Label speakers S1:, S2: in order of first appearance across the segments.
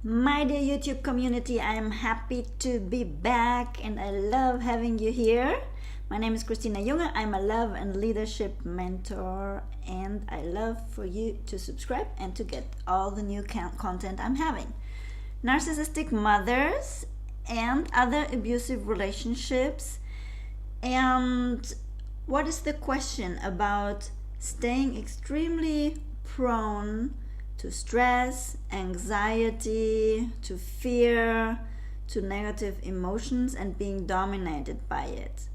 S1: My dear YouTube community, I am happy to be back and I love having you here. My name is Christinajunge. I'm a love and leadership mentor and I love for you to subscribe and to get all the new content I'm having. Narcissistic mothers and other abusive relationships. And what is the question about staying extremely prone to stress, anxiety, to fear, to negative emotions and being dominated by it?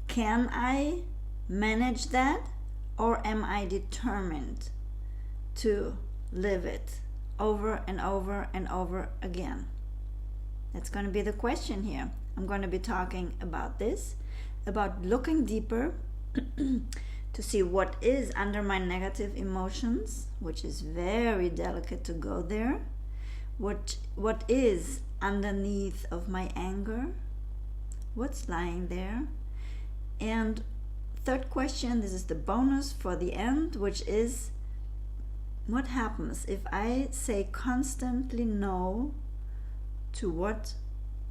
S1: Can I manage that, or am I determined to live it over and over and over again? That's going to be the question here. I'm going to be talking about this, about looking deeper to see what is under my negative emotions, which is very delicate to go there. What is underneath of my anger? What's lying there? And third question, this is the bonus for the end, which is what happens if I say constantly no to what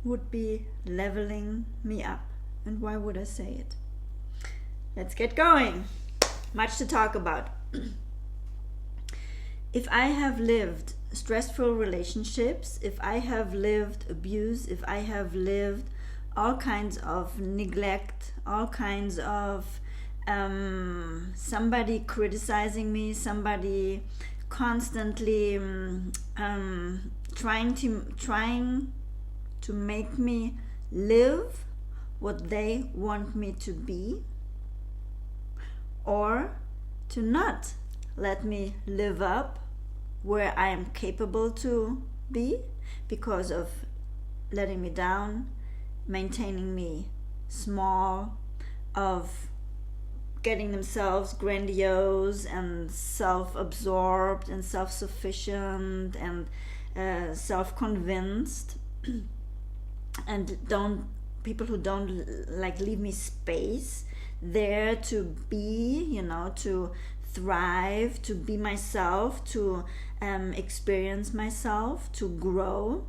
S1: would be leveling me up? And why would I say it? Let's get going. Much to talk about. If I have lived stressful relationships, if I have lived abuse, if I have lived all kinds of neglect, all kinds of somebody criticizing me, somebody constantly trying to make me live what they want me to be, or to not let me live up where I am capable to be because of letting me down, maintaining me small, of getting themselves grandiose and self-absorbed and self-sufficient and self-convinced, and people who don't leave me space there to be, to thrive, to be myself, to experience myself, to grow,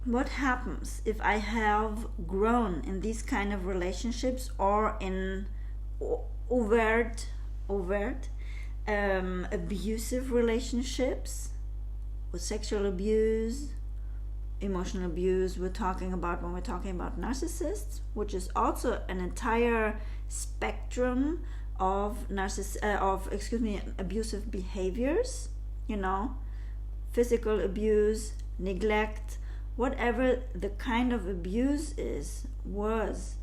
S1: What happens if I have grown in these kind of relationships or in overt abusive relationships with sexual abuse, emotional abuse we're talking about when we're talking about narcissists, which is also an entire spectrum of abusive behaviors, physical abuse, neglect, whatever the kind of abuse was,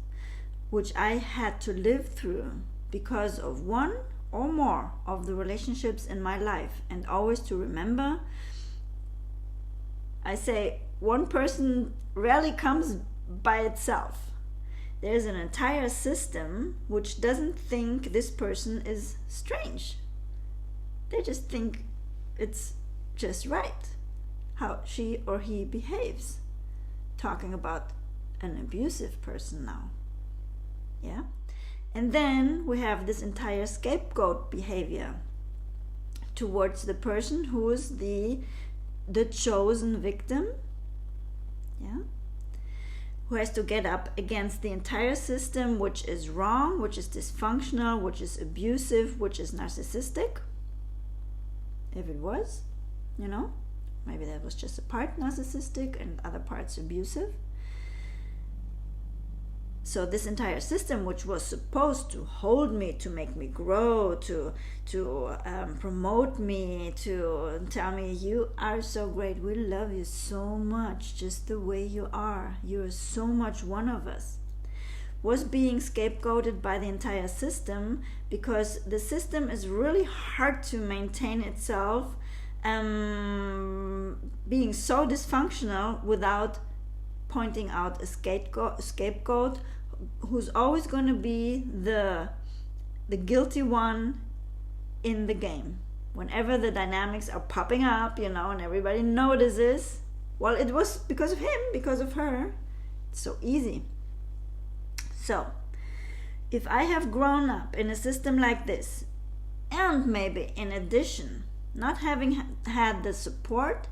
S1: which I had to live through because of one or more of the relationships in my life. And always to remember, I say, one person rarely comes by itself. There's an entire system which doesn't think this person is strange. They just think it's just right how she or he behaves. Talking about an abusive person now. Yeah? And then we have this entire scapegoat behavior towards the person who is the chosen victim. Yeah, who has to get up against the entire system, which is wrong, which is dysfunctional, which is abusive, which is narcissistic. If it was, maybe that was just a part narcissistic and other parts abusive. So this entire system, which was supposed to hold me, to make me grow, to promote me, to tell me, you are so great, we love you so much, just the way you are, you're so much one of us, was being scapegoated by the entire system, because the system is really hard to maintain itself, being so dysfunctional without pointing out a scapegoat who's always going to be the guilty one in the game. Whenever the dynamics are popping up, and everybody notices, well, it was because of him, because of her. It's so easy. So, if I have grown up in a system like this, and maybe in addition, not having had the support,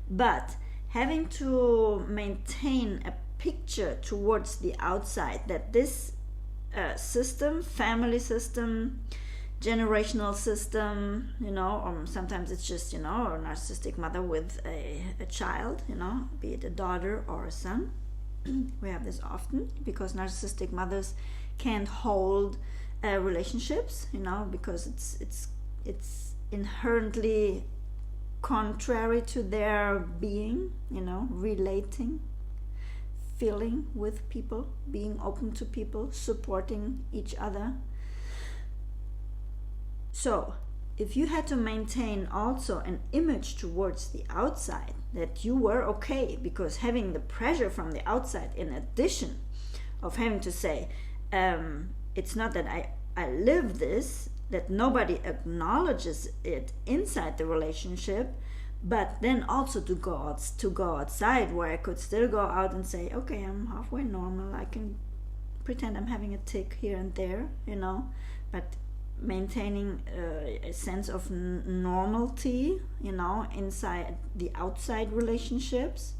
S1: but having to maintain a picture towards the outside that this system, family system, generational system, or sometimes it's just, a narcissistic mother with a child, be it a daughter or a son. We have this often because narcissistic mothers can't hold relationships, because it's inherently contrary to their being, relating, feeling with people, being open to people, supporting each other. So if you had to maintain also an image towards the outside that you were okay, because having the pressure from the outside, in addition of having to say, it's not that I live this, that nobody acknowledges it inside the relationship, but then also to go outside, where I could still go out and say, okay, I'm halfway normal, I can pretend I'm having a tick here and there, but maintaining a sense of normality, inside the outside relationships.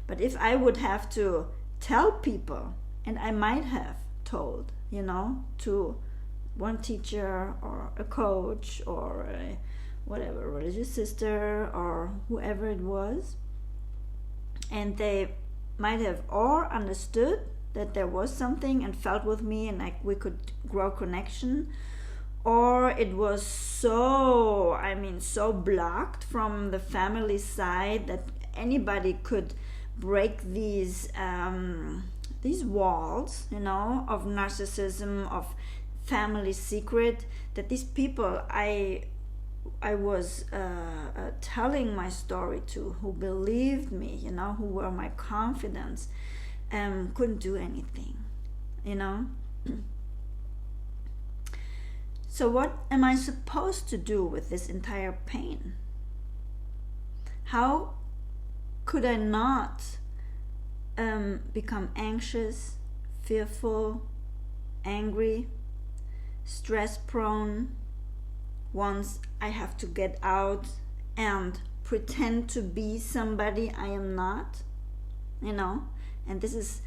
S1: But if I would have to tell people, and I might have told, to one teacher or a coach or a whatever, religious sister or whoever it was, and they might have all understood that there was something and felt with me and we could grow connection, or it was so blocked from the family side that anybody could break these walls, of narcissism, of family secret, that these people I was telling my story to, who believed me, who were my confidants, couldn't do anything, So what am I supposed to do with this entire pain? How could I not become anxious, fearful, angry, stress-prone once I have to get out and pretend to be somebody I am not? And this is,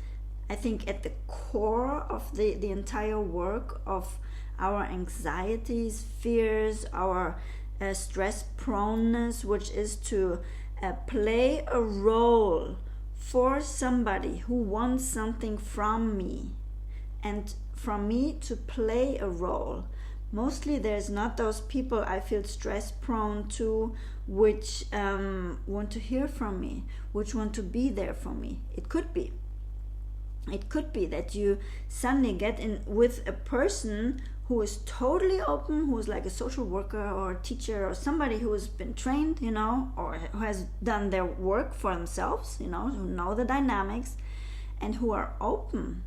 S1: I think, at the core of the entire work of our anxieties, fears, our stress proneness, which is to play a role for somebody who wants something from me, and from me to play a role. Mostly there's not those people I feel stress prone to, which want to hear from me, which want to be there for me. It could be that you suddenly get in with a person who is totally open, who is like a social worker or a teacher or somebody who has been trained, or who has done their work for themselves, who know the dynamics and who are open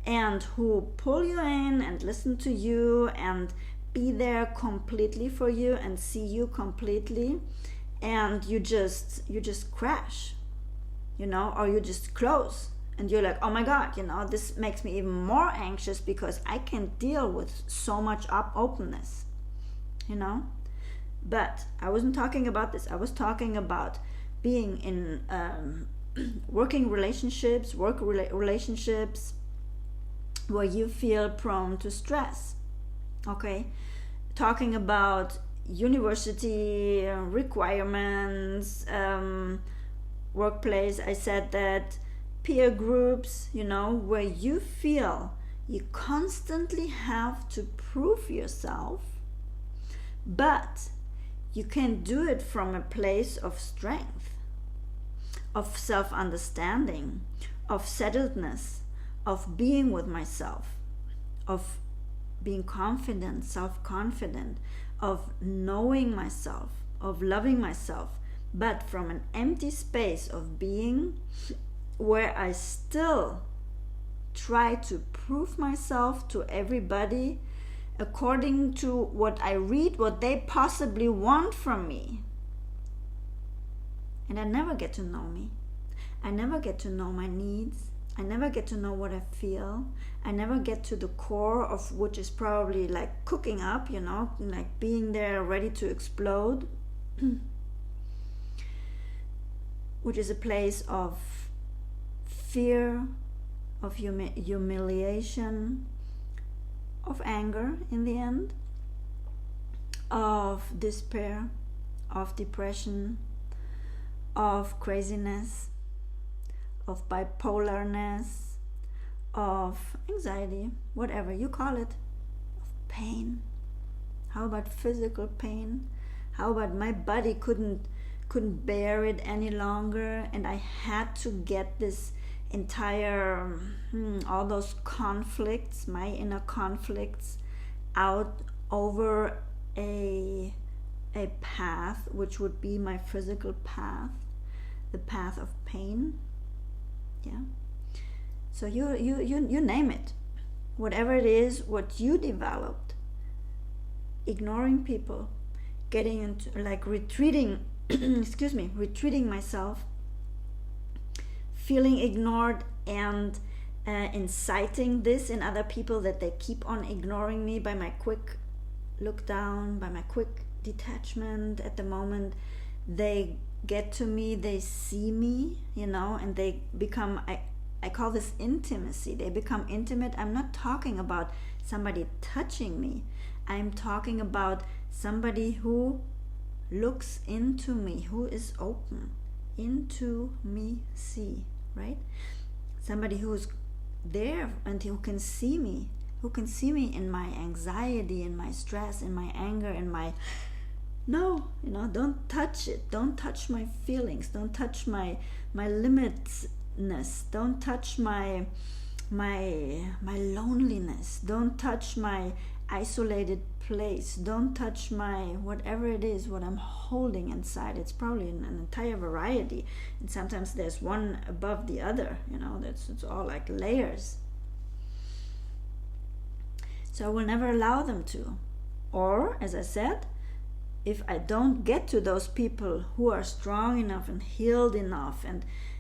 S1: and who pull you in and listen to you and be there completely for you and see you completely, and you just crash, or you just close. And you're like, oh my God, this makes me even more anxious because I can't deal with so much openness, But I wasn't talking about this. I was talking about being in working relationships, relationships where you feel prone to stress, okay? Talking about university requirements, workplace, I said that, peer groups, where you feel you constantly have to prove yourself, but you can do it from a place of strength, of self-understanding, of settledness, of being with myself, of being confident, self-confident, of knowing myself, of loving myself, but from an empty space of being where I still try to prove myself to everybody according to what I read, what they possibly want from me. And I never get to know me. I never get to know my needs. I never get to know what I feel. I never get to the core of which is probably like cooking up, like being there ready to explode, which is a place of fear, of humiliation, of anger in the end, of despair, of depression, of craziness, of bipolarness, of anxiety, whatever you call it, of pain. How about physical pain? How about my body couldn't bear it any longer, and I had to get this entire all those conflicts, my inner conflicts, out over a path which would be my physical path, the path of pain. Yeah. So you name it, whatever it is, what you developed, ignoring people, getting into like retreating retreating myself, feeling ignored, and inciting this in other people, that they keep on ignoring me by my quick look down, by my quick detachment at the moment they get to me, they see me, and they become, I call this intimacy. They become intimate. I'm not talking about somebody touching me. I'm talking about somebody who looks into me, who is open into me, see, right? Somebody who's there and who can see me, in my anxiety, in my stress, in my anger, in my don't touch it. Don't touch my feelings. Don't touch my limitedness. Don't touch my loneliness. Don't touch my isolated place. Don't touch my whatever it is, what I'm holding inside. It's probably an entire variety, and sometimes there's one above the other. It's all like layers. So I will never allow them to. Or, as I said, if I don't get to those people who are strong enough and healed enough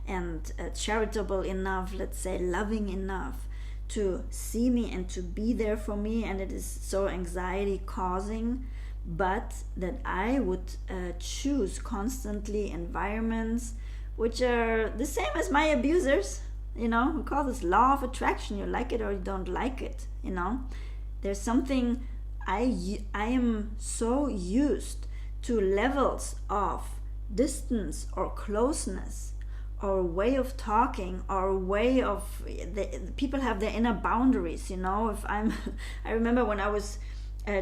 S1: and charitable enough, let's say loving enough, to see me and to be there for me, and it is so anxiety causing, but that I would choose constantly environments which are the same as my abusers. We call this law of attraction. You like it or you don't like it. There's something, I am so used to levels of distance or closeness or way of talking or way of the people have their inner boundaries. If I remember when I was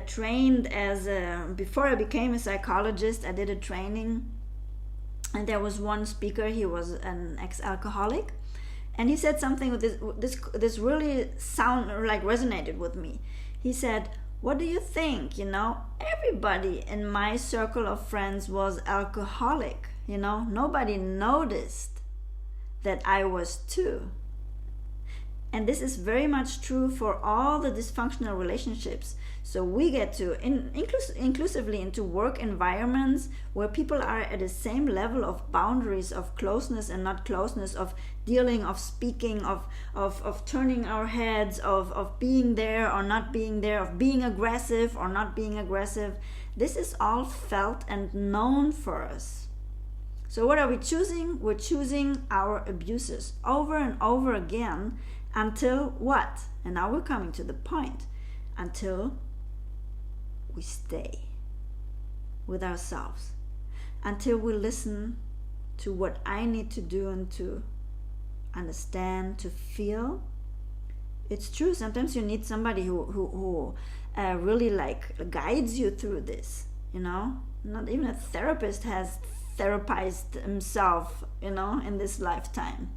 S1: trained before I became a psychologist, I did a training, and there was one speaker. He was an ex-alcoholic, and he said something with this really resonated with me. He said, what do you think? Everybody in my circle of friends was alcoholic. Nobody noticed that I was too. And this is very much true for all the dysfunctional relationships. So we get to, inclusively into work environments where people are at the same level of boundaries of closeness and not closeness, of dealing, of speaking, of turning our heads, of being there or not being there, of being aggressive or not being aggressive. This is all felt and known for us. So what are we choosing? We're choosing our abusers over and over again until what? And now we're coming to the point. Until we stay with ourselves. Until we listen to what I need to do and to understand, to feel. It's true, sometimes you need somebody who really guides you through this. Not even a therapist has therapized himself, in this lifetime.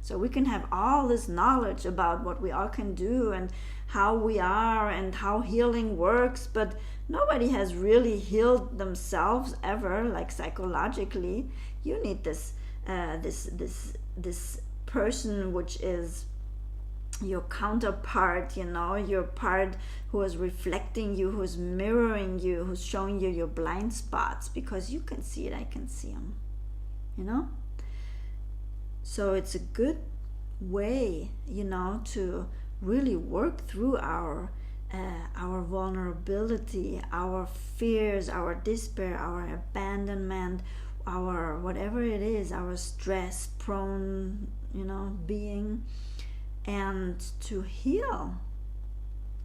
S1: So we can have all this knowledge about what we all can do and how we are and how healing works, but nobody has really healed themselves ever, psychologically. You need this person which is your counterpart, your part who is reflecting you, who's mirroring you, who's showing you your blind spots, because you can see it, I can see them, So it's a good way, to really work through our our vulnerability, our fears, our despair, our abandonment, our whatever it is, our stress prone, being, and to heal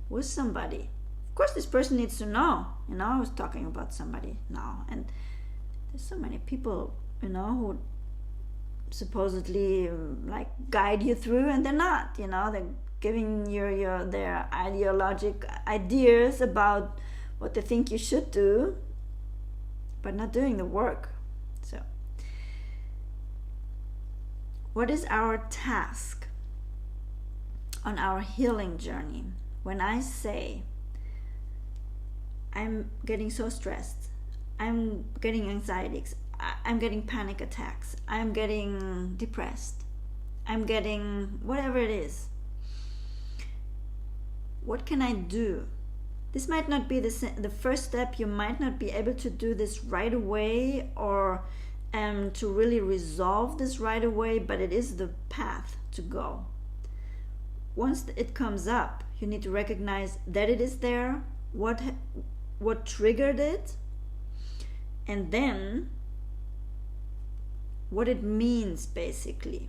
S1: with somebody. Of course, this person needs to know, I was talking about somebody now, and there's so many people, who supposedly like guide you through, and they're not, they're giving you their ideologic ideas about what they think you should do, but not doing the work. So, what is our task on our healing journey? When I say, I'm getting so stressed, I'm getting anxieties, I'm getting panic attacks, I'm getting depressed, I'm getting whatever it is, what can I do? This might not be the first step. You might not be able to do this right away, or to really resolve this right away, but it is the path to go. Once it comes up, you need to recognize that it is there, what triggered it, and then what it means, basically.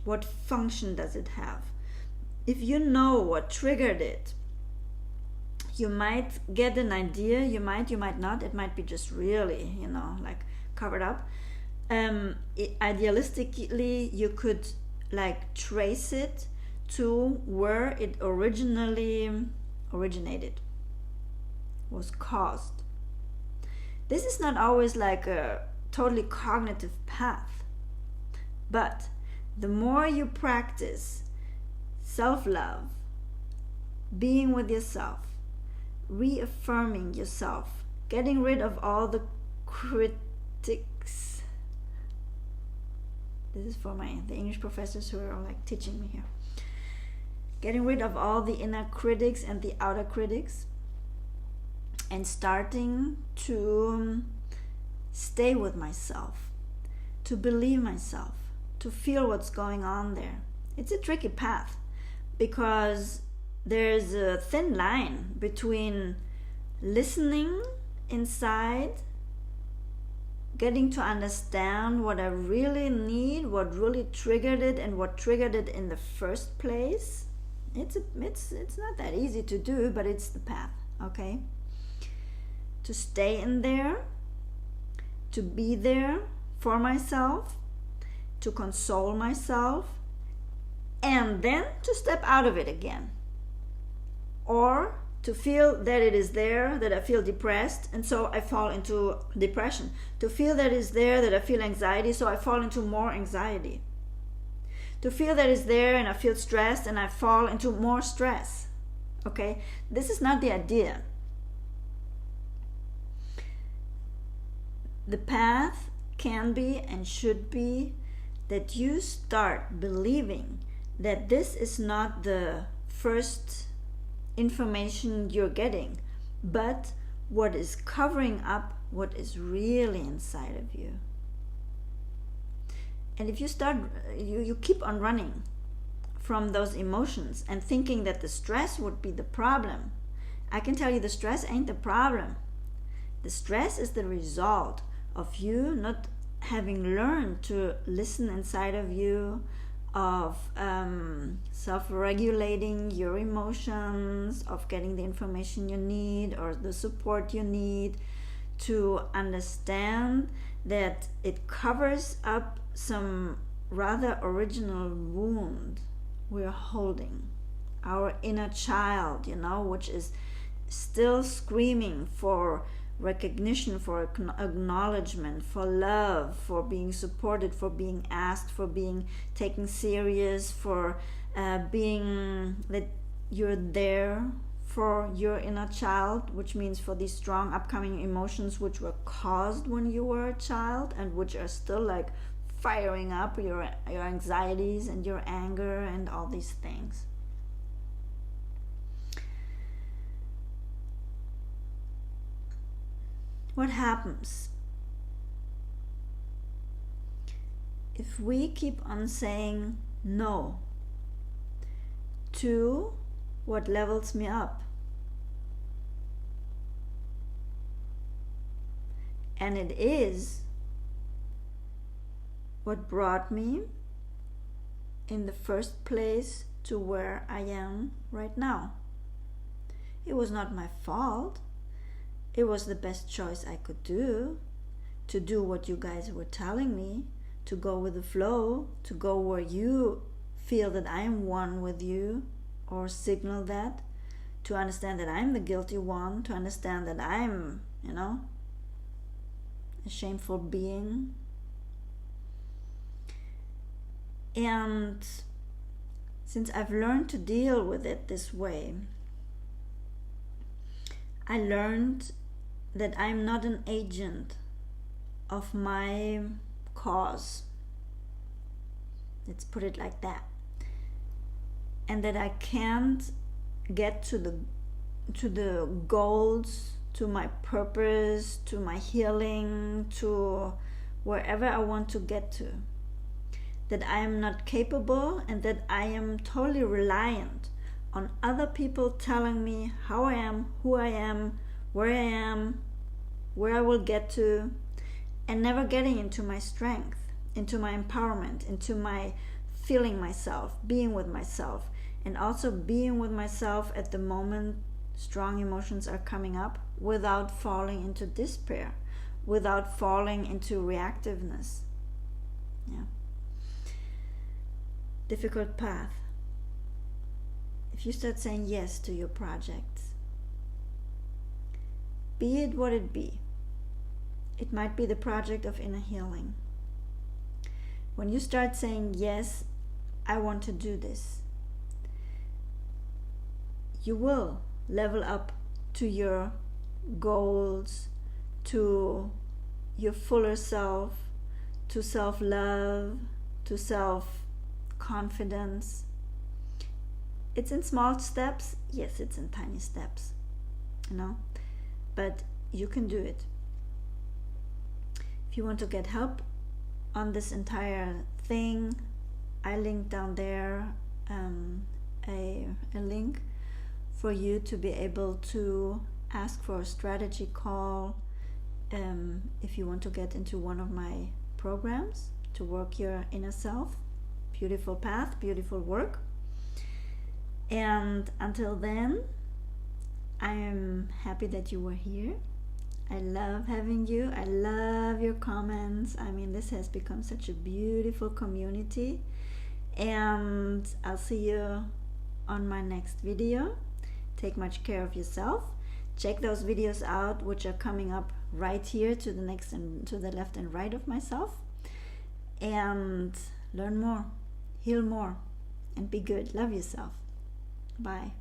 S1: What function does it have? If you know what triggered it, you might get an idea, you might not, it might be just really, like covered up. Idealistically, you could like trace it to where it originated, was caused. This is not always like a totally cognitive path, but the more you practice self-love, being with yourself, reaffirming yourself, getting rid of all the critics. This is for the English professors who are like teaching me here. Getting rid of all the inner critics and the outer critics, and starting to stay with myself, to believe myself, to feel what's going on there. It's a tricky path, because there's a thin line between listening inside, getting to understand what I really need, what really triggered it, and what triggered it in the first place. It's not that easy to do, but it's the path, okay? To stay in there, to be there for myself, to console myself, and then to step out of it again. Or to feel that it is there, that I feel depressed, and so I fall into depression. To feel that it's there, that I feel anxiety, so I fall into more anxiety. To feel that it's there and I feel stressed, and I fall into more stress. Okay? This is not the idea. The path can be and should be that you start believing that this is not the first information you're getting, but what is covering up what is really inside of you. And if you start, you keep on running from those emotions and thinking that the stress would be the problem, I can tell you the stress ain't the problem. The stress is the result of you not having learned to listen inside of you, of self-regulating your emotions, of getting the information you need or the support you need, to understand that it covers up some rather original wound we're holding. Our inner child, which is still screaming for recognition, for acknowledgement, for love, for being supported, for being asked, for being taken serious, for being that you're there for your inner child, which means for these strong upcoming emotions which were caused when you were a child and which are still like firing up your anxieties and your anger and all these things. What happens if we keep on saying no to what levels me up, And it is what brought me in the first place to where I am right now. It was not my fault. It was the best choice I could do, to do what you guys were telling me, to go with the flow, to go where you feel that I am one with you, or signal that, to understand that I'm the guilty one, to understand that I'm, a shameful being. And since I've learned to deal with it this way, I learned that I'm not an agent of my cause. Let's put it like that. And that I can't get to the goals, to my purpose, to my healing, to wherever I want to get to. That I am not capable, and that I am totally reliant on other people telling me how I am, who I am, where I will get to, and never getting into my strength, into my empowerment, into my feeling myself, being with myself, and also being with myself at the moment strong emotions are coming up, without falling into despair, without falling into reactiveness. Yeah. Difficult path. If you start saying yes to your projects, be it what it be, it might be the project of inner healing. When you start saying, yes, I want to do this, you will level up to your goals, to your fuller self, to self-love, to self-confidence. It's in small steps. Yes, it's in tiny steps, but you can do it. If you want to get help on this entire thing, I link down there a link for you to be able to ask for a strategy call if you want to get into one of my programs to work your inner self. Beautiful path, beautiful work. And until then, I am happy that you were here. I love having you. I love your comments. This has become such a beautiful community. And I'll see you on my next video. Take much care of yourself. Check those videos out, which are coming up right here to the next and to the left and right of myself. And learn more, heal more, and be good. Love yourself. Bye.